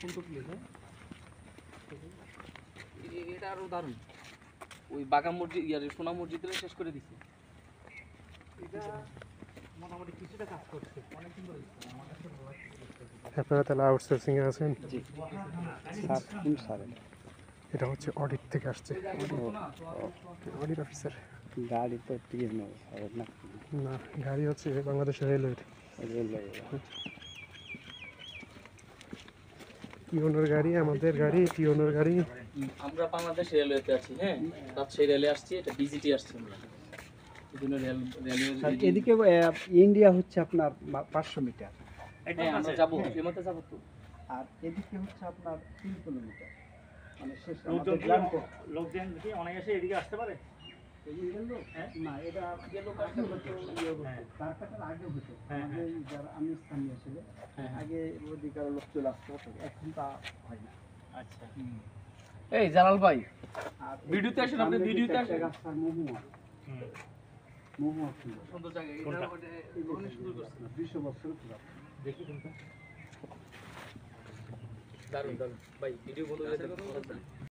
সুন্দর প্লেস। এটা আরো দারুণ। ওই বাগা মসজিদ সোনা মসজিদটা শেষ করে দিছে। এটা মোটামুটি কিছুটা কাজ করছে, অনেক সুন্দর হয়েছে আমার কাছে ভালো লাগছে। আপনারা তাহলে আউটসোর্সিং এ আছেন? জি স্যার কোন স্যার? এটা হচ্ছে অডিট থেকে আসছে, অডিট অফিসার। গাড়ি তো টিএনও স্যার না, না গাড়ি হচ্ছে বাংলাদেশ রেলওয়ের রেলওয়ে। টিওনোর গাড়ি, আমাদের গাড়ি, টিওনোর গাড়ি। আমরা বাংলাদেশ রেলওয়েতে আছি। হ্যাঁ, রাজশাহী রেলে আসছি, এটা ডিজিটি আসছি আমরা। এজন্য রেলওয়ে এদিকে ইন্ডিয়া হচ্ছে আপনার 500 মিটার। হ্যাঁ, আমরা যাব, এমতে যাব তো। আর এদিকে হচ্ছে আপনার 3 কিলোমিটার, মানে শেষ লোকজন কি অনায়াসে এদিকে আসতে পারে? না, এটা তার কাটার আগে হতো। আমাদের যারা আমি স্থানীয় ছিল, আগে ওদিকার লোক চলে আসতে হতো, এখন তা হয় না। আচ্ছা, এই জালাল ভাই, আর ভিডিওতে আসেন, আপনি ভিডিওতে আসেন। রাস্তার মহুয়া সুন্দর সুন্দর জায়গা, এটা অনেক সুন্দর করছে। 200 বছর পুরো। দেখি কোনটা। দারুণ দারুণ ভাই, ভিডিও বন্ধ করে দেন।